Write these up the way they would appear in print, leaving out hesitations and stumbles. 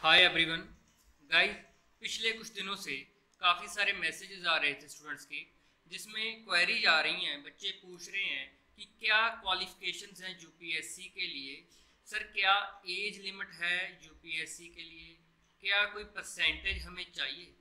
Hi everyone guys, पिछले कुछ दिनों से काफ़ी सारे मैसेजेस आ रहे थे स्टूडेंट्स के, जिसमें क्वेरीज आ रही हैं। बच्चे पूछ रहे हैं कि क्या क्वालिफिकेशंस हैं यूपीएससी के लिए। सर, क्या एज लिमिट है यूपीएससी के लिए? क्या कोई परसेंटेज हमें चाहिए?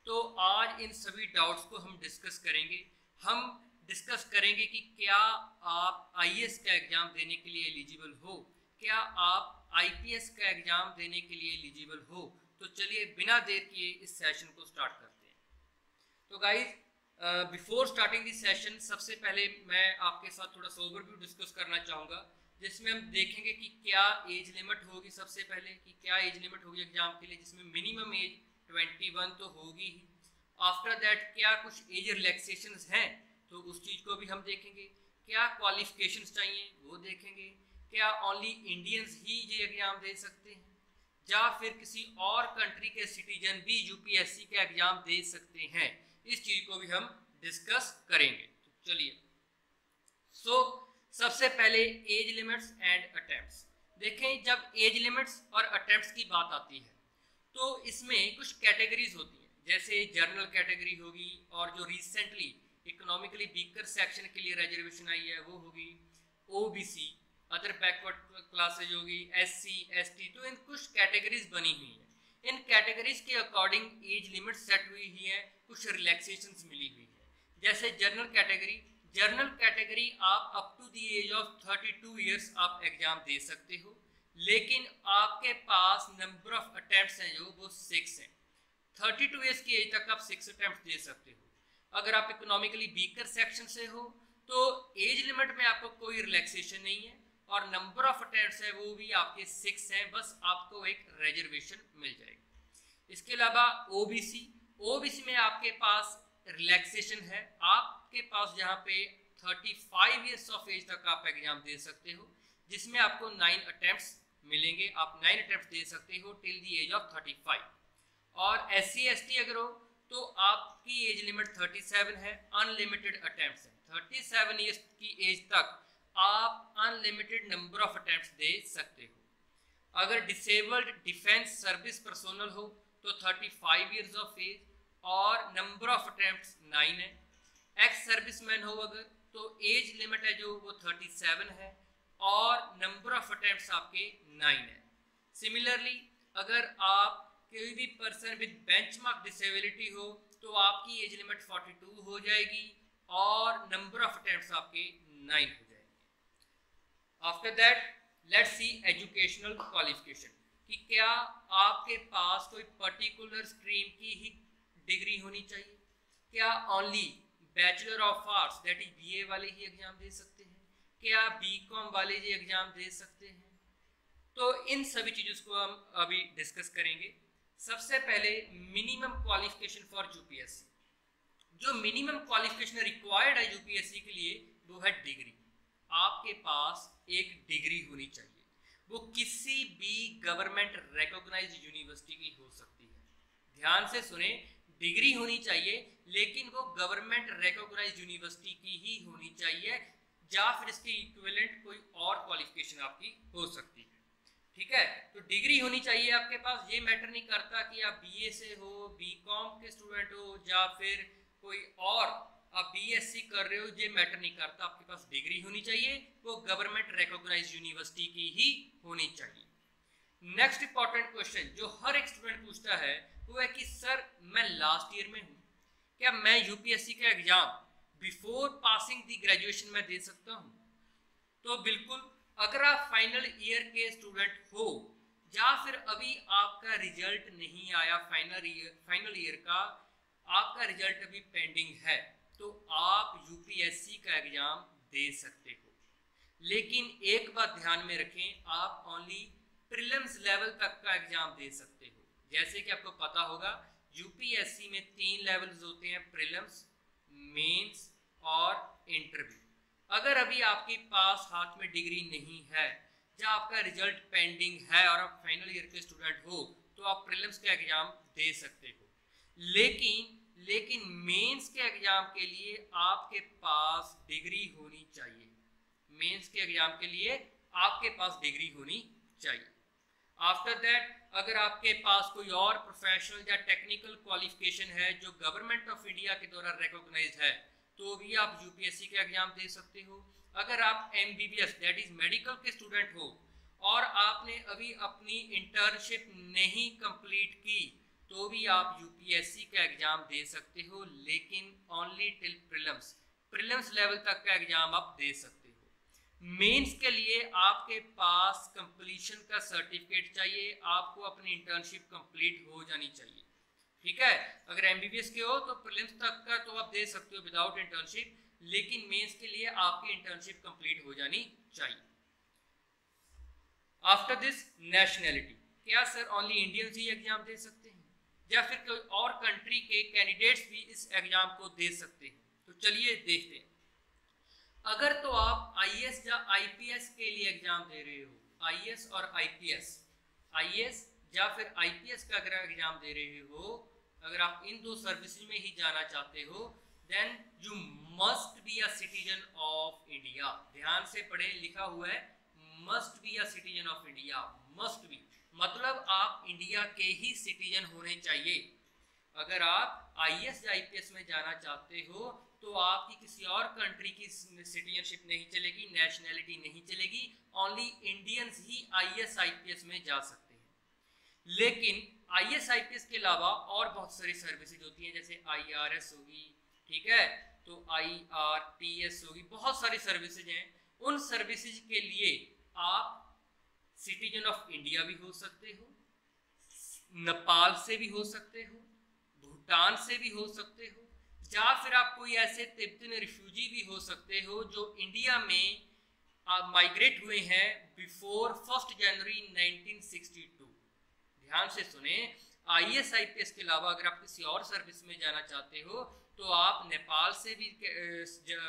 तो आज इन सभी डाउट्स को हम डिस्कस करेंगे। हम डिस्कस करेंगे कि क्या आप आईएएस का एग्ज़ाम देने के लिए एलिजिबल हो, क्या आप आईपीएस का एग्ज़ाम देने के लिए एलिजिबल हो। तो चलिए बिना देर किए इस सेशन को स्टार्ट करते हैं। तो guys, before starting this session, सबसे पहले मैं आपके साथ थोड़ा सा ओवरव्यू डिस्कस करना चाहूँगा, जिसमें हम देखेंगे कि क्या एज लिमिट होगी। सबसे पहले कि क्या एज लिमिट होगी एग्ज़ाम के लिए, जिसमें मिनिमम एज 21 तो होगी ही। आफ्टर दैट क्या कुछ एज रिलैक्सेशंस हैं, तो उस चीज़ को भी हम देखेंगे। क्या क्वालिफिकेशंस चाहिए वो देखेंगे। क्या ओनली इंडियंस ही ये एग्ज़ाम दे सकते हैं, या फिर किसी और कंट्री के सिटीजन भी यूपीएससी का एग्ज़ाम दे सकते हैं, इस चीज़ को भी हम डिस्कस करेंगे। तो चलिए, सबसे पहले एज लिमिट्स एंड अटेम्प्ट्स देखें। जब एज लिमिट्स और अटेम्प्ट्स की बात आती है तो इसमें कुछ कैटेगरीज होती हैं, जैसे जनरल कैटेगरी होगी, और जो रिसेंटली इकोनॉमिकली वीकर सेक्शन के लिए रिजर्वेशन आई है वो होगी ओबीसी, अदर बैकवर्ड क्लासेज होगी एससी एसटी। तो इन कुछ कैटेगरीज बनी हुई हैं। इन कैटेगरीज के अकॉर्डिंग एज लिमिट सेट हुई ही है, कुछ रिलैक्सेशंस मिली हुई है। जैसे जनरल कैटेगरी आप up to the age of 32 years आप एग्जाम दे सकते हो, लेकिन आपके पास नंबर ऑफ अटेम्प्ट्स हैं जो वो 6 हैं। 32 ईयर्स की एज तक आप 6 अटेम्प्ट दे सकते हो। अगर आप इकोनॉमिकली वीकर सेक्शन से हो तो एज लिमिट में आपको कोई रिलैक्सेशन नहीं है, और नंबर ऑफ अटेम्प्ट्स है वो भी आपके 6 हैं, बस आपको एक रिजर्वेशन मिल जाएगी। इसके अलावा ओबीसी में आपके पास रिलैक्सेशन है। आपके पास जहाँ पे 35 ईयर्स ऑफ एज तक आप एग्जाम दे सकते हो, जिसमें आपको 9 अटेम्प्ट्स मिलेंगे। आप 9 अटेम्प्ट्स दे सकते हो टिल द एज ऑफ 35। और एससी एसटी अगर हो तो आपकी एज लिमिट 37 है, अनलिमिटेड अटेम्प्ट्स हैं। 37 ईयर्स की एज तक आप अनलिमिटेड नंबर ऑफ अटेम्प्ट्स दे सकते हो। अगर डिसेबल्ड डिफेंस सर्विस पर्सोनल हो तो 35 ईयर्स ऑफ एज और नंबर ऑफ अटेम्प्ट्स 9 है। एक्स सर्विसमैन हो अगर तो एज लिमिट है जो वो 37 है, और नंबर ऑफ अटेम्प्ट्स आपके 9 है। सिमिलरली अगर आप कोई भी पर्सन विद बेंचमार्क डिसेबिलिटी हो तो आपकी एज लिमिट 42 हो जाएगी, और नंबर ऑफ अटेम्प्ट्स आपके 9 हो जाएंगे। After that let's see educational qualification, कि क्या आपके पास कोई पर्टिकुलर स्ट्रीम की ही डिग्री होनी चाहिए। क्या only bachelor of arts that is BA वाले ही एग्जाम दे सकते हैं, क्या बीकॉम वाले ही एग्जाम दे सकते हैं। तो इन सभी चीज़ों को हम अभी डिस्कस करेंगे। सबसे पहले मिनिमम क्वालिफिकेशन फॉर यूपीएससी। जो मिनिमम क्वालिफिकेशन रिक्वायर्ड है यूपीएससी के लिए वो है डिग्री। आपके पास एक डिग्री होनी चाहिए, वो किसी भी गवर्नमेंट रिकॉग्नाइज्ड यूनिवर्सिटी की हो सकती है। ध्यान से सुने, डिग्री होनी चाहिए, लेकिन वो गवर्नमेंट रिकॉग्नाइज्ड यूनिवर्सिटी की ही होनी चाहिए, या फिर इसके इक्विवेलेंट कोई और क्वालिफिकेशन आपकी हो सकती है। ठीक है, तो डिग्री होनी चाहिए आपके पास। ये मैटर नहीं करता कि आप बीए से हो, बीकॉम के स्टूडेंट हो, या फिर कोई और आप बीएससी कर रहे हो, ये मैटर नहीं करता। आपके पास डिग्री होनी चाहिए, वो गवर्नमेंट रिकॉग्नाइज्ड यूनिवर्सिटी की ही होनी चाहिए। नेक्स्ट इंपॉर्टेंट क्वेश्चन जो हर एक स्टूडेंट पूछता है वो है कि सर, मैं लास्ट ईयर में हूँ, क्या मैं यूपीएससी का exam before passing the graduation में दे सकता हूँ? तो बिल्कुल, अगर आप फाइनल ईयर के स्टूडेंट हो, या फिर अभी आपका रिजल्ट नहीं आया फाइनल ईयर का, आपका रिजल्ट अभी पेंडिंग है, तो आप यूपीएससी का एग्जाम दे सकते हो। लेकिन एक बात ध्यान में रखें, आप ओनली प्रीलिम्स लेवल तक का एग्जाम दे सकते हो। जैसे कि आपको पता होगा यूपीएससी में 3 लेवल्स होते हैं, प्रीलिम्स, मेंस और इंटरव्यू। अगर अभी आपके पास हाथ में डिग्री नहीं है, या आपका रिजल्ट पेंडिंग है और आप फाइनल ईयर के स्टूडेंट हो, तो आप प्रीलिम्स का एग्जाम दे सकते हो। लेकिन मेंस के एग्जाम के लिए आपके पास डिग्री होनी चाहिए। मेंस के एग्जाम के लिए आपके पास डिग्री होनी चाहिए। आफ्टर दैट अगर आपके पास कोई और प्रोफेशनल या टेक्निकल क्वालिफिकेशन है जो गवर्नमेंट ऑफ इंडिया के द्वारा रिकॉग्नाइज्ड है तो भी आप यूपीएससी का एग्जाम दे सकते हो। अगर आप एमबीबीएस दैट इज मेडिकल के स्टूडेंट हो और आपने अभी अपनी इंटर्नशिप नहीं कंप्लीट की तो भी आप यूपीएससी का एग्जाम दे सकते हो, लेकिन ओनली टिल प्रीलिम्स लेवल तक का एग्जाम आप दे सकते हो। मेंस के लिए आपके पास कंप्लीशन का सर्टिफिकेट चाहिए, आपको अपनी इंटर्नशिप कंप्लीट हो जानी चाहिए। ठीक है, अगर एमबीबीएस के हो तो प्रीलिम्स तक का तो आप दे सकते हो विदाउट इंटर्नशिप, लेकिन मेंस के लिए आपकी इंटर्नशिप कंप्लीट हो जानी चाहिए। आफ्टर दिस नेशनैलिटी, क्या सर ओनली इंडियंस ही एग्जाम दे सकते हैं या फिर कोई और कंट्री के कैंडिडेट्स भी इस एग्जाम को दे सकते हैं? तो चलिए देखते हैं। अगर तो आप आईएएस या आईपीएस के लिए एग्जाम दे रहे हो, आईएएस और आईपीएस, आईएएस या फिर आईपीएस का अगर एग्जाम दे रहे हो, अगर आप इन दो सर्विसेज में ही जाना चाहते हो, then you must be a citizen of India. ध्यान से पढ़े, लिखा हुआ है must be a citizen of India. Must be मतलब आप इंडिया के ही सिटीजन होने चाहिए। अगर आप आईएएस या आईपीएस में जाना चाहते हो तो आपकी किसी और कंट्री की सिटीजनशिप नहीं चलेगी, नेशनैलिटी नहीं चलेगी, ओनली इंडियंस ही आईएएस आईपीएस में जा सकते हैं। लेकिन आईएएस आईपीएस के अलावा और बहुत सारी सर्विसेज होती हैं, जैसे आईआरएस होगी, ठीक है, तो आईआरटीएस होगी, बहुत सारी सर्विसेज हैं। उन सर्विसेज के लिए आप सिटीजन ऑफ इंडिया भी हो सकते हो, नेपाल से भी हो सकते हो, भूटान से भी हो सकते हो, या फिर आप कोई ऐसे तिब्बतन रिफ्यूजी भी हो सकते हो जो इंडिया में माइग्रेट हुए हैं बिफोर 1 जनवरी 1962। ध्यान से सुने, आईएएस आईपीएस के अलावा अगर आप किसी और सर्विस में जाना चाहते हो तो आप नेपाल से भी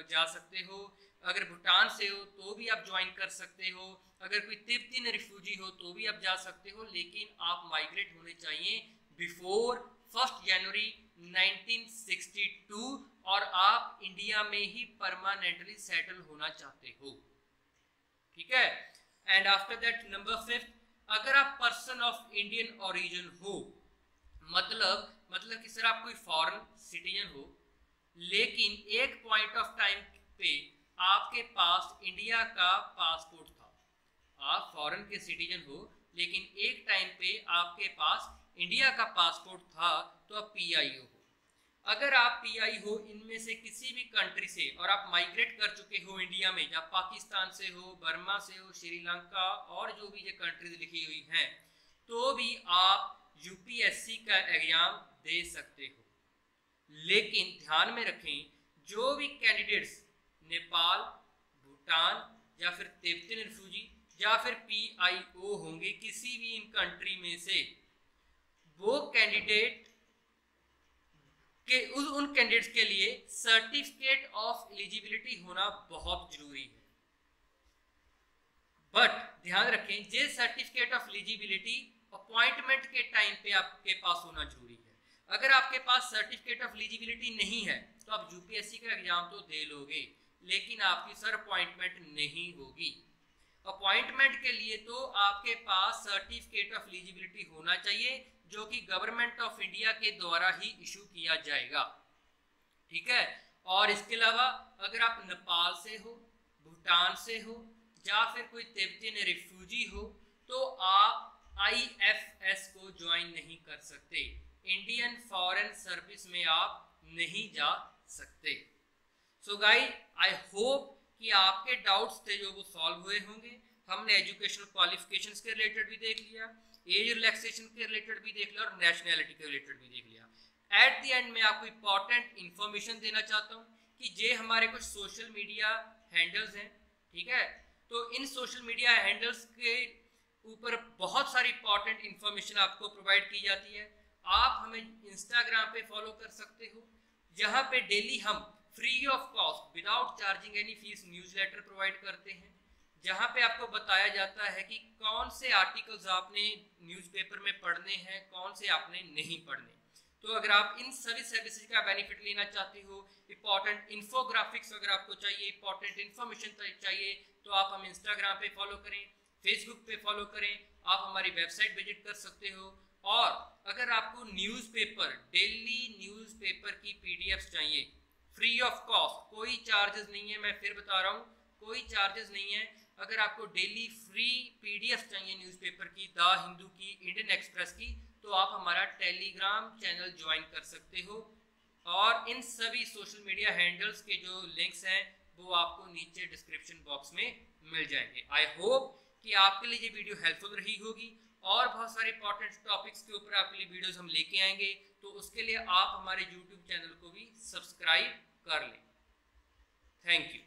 जा सकते हो, अगर भूटान से हो तो भी आप ज्वाइन कर सकते हो, अगर कोई तिब्बतन रिफ्यूजी हो तो भी आप जा सकते हो, लेकिन आप माइग्रेट होने चाहिए बिफोर 1 जनवरी 1962 और आप इंडिया में ही परमानेंटली सेटल होना चाहते हो। ठीक है, एंड आफ्टर दैट नंबर 5, अगर आप पर्सन ऑफ इंडियन ओरिजिन हो, मतलब कि सर आप कोई फॉरेन सिटीजन हो, लेकिन एक पॉइंट ऑफ टाइम पे आपके पास इंडिया का पासपोर्ट था, आप फॉरेन के सिटीजन हो लेकिन एक टाइम पे आपके पास इंडिया का पासपोर्ट था, तो आप पीआई हो। अगर आप पीआई हो इनमें से किसी भी कंट्री से और आप माइग्रेट कर चुके हो इंडिया में, या पाकिस्तान से हो, बर्मा से हो, श्रीलंका और जो भी ये कंट्रीज लिखी हुई हैं, तो भी आप यूपीएससी का एग्जाम दे सकते हो। लेकिन ध्यान में रखें, जो भी कैंडिडेट्स नेपाल, भूटान या फिर तिब्बतन रिफ्यूजी या फिर पीआईओ होंगे किसी भी इन कंट्री में से, वो कैंडिडेट के उन कैंडिडेट्स के लिए सर्टिफिकेट ऑफ एलिजिबिलिटी होना बहुत जरूरी है। बट ध्यान रखें, ये सर्टिफिकेट ऑफ एलिजिबिलिटी अपॉइंटमेंट के टाइम पे आपके पास होना जरूरी है। अगर आपके पास सर्टिफिकेट ऑफ एलिजिबिलिटी नहीं है तो आप यूपीएससी का एग्जाम तो दे लोगे, लेकिन आपकी सर अपॉइंटमेंट नहीं होगी। अपॉइंटमेंट के लिए तो आपके पास सर्टिफिकेट ऑफ एलिजिबिलिटी होना चाहिए, जो कि गवर्नमेंट ऑफ इंडिया के द्वारा ही इशू किया जाएगा। ठीक है, और इसके अलावा अगर आप नेपाल से हो, भूटान से हो या फिर कोई तिब्बतन रिफ्यूजी हो, तो आप आईएफएस को ज्वाइन नहीं कर सकते, इंडियन फॉरेन सर्विस में आप नहीं जा सकते। सो गाइस, आई होप कि आपके डाउट्स थे जो वो सॉल्व हुए होंगे। हमने एजुकेशनल क्वालिफिकेशंस के रिलेटेड भी देख लिया, एज रिलैक्सेशन के रिलेटेड भी देख लिया और नेशनैलिटी के रिलेटेड भी देख लिया। एट द एंड मैं आपको इंपॉर्टेंट इन्फॉर्मेशन देना चाहता हूँ कि ये हमारे कुछ सोशल मीडिया हैंडल्स हैं, ठीक है, तो इन सोशल मीडिया हैंडल्स के ऊपर बहुत सारी इंपॉर्टेंट इन्फॉर्मेशन आपको प्रोवाइड की जाती है। आप हमें इंस्टाग्राम पे फॉलो कर सकते हो, जहाँ पे डेली हम free of cost without charging any fees newsletter provide करते हैं, जहाँ पे आपको बताया जाता है कि कौन से आर्टिकल्स आपने न्यूज़पेपर में पढ़ने हैं, कौन से आपने नहीं पढ़ने। तो अगर आप इन सभी सर्विसेज का बेनिफिट लेना चाहते हो, इंपॉर्टेंट इन्फोग्राफिक्स अगर आपको चाहिए, इंपॉर्टेंट इन्फॉर्मेशन चाहिए, तो आप हमें इंस्टाग्राम पे फॉलो करें, फेसबुक पे फॉलो करें, आप हमारी वेबसाइट विजिट कर सकते हो। और अगर आपको न्यूज़पेपर, डेली न्यूज़पेपर की पीडीएफ्स चाहिए फ्री ऑफ कॉस्ट, कोई चार्जेस नहीं है, मैं फिर बता रहा हूँ कोई चार्जेस नहीं है। अगर आपको डेली फ्री पीडीएफ चाहिए न्यूज़पेपर की, द हिंदू की, इंडियन एक्सप्रेस की, तो आप हमारा टेलीग्राम चैनल ज्वाइन कर सकते हो। और इन सभी सोशल मीडिया हैंडल्स के जो लिंक्स हैं वो आपको नीचे डिस्क्रिप्शन बॉक्स में मिल जाएंगे। आई होप कि आपके लिए ये वीडियो हेल्पफुल रही होगी और बहुत सारे इंपॉर्टेंट टॉपिक्स के ऊपर आपके लिए वीडियोस हम लेके आएंगे, तो उसके लिए आप हमारे यूट्यूब चैनल को भी सब्सक्राइब कर लें। Thank you.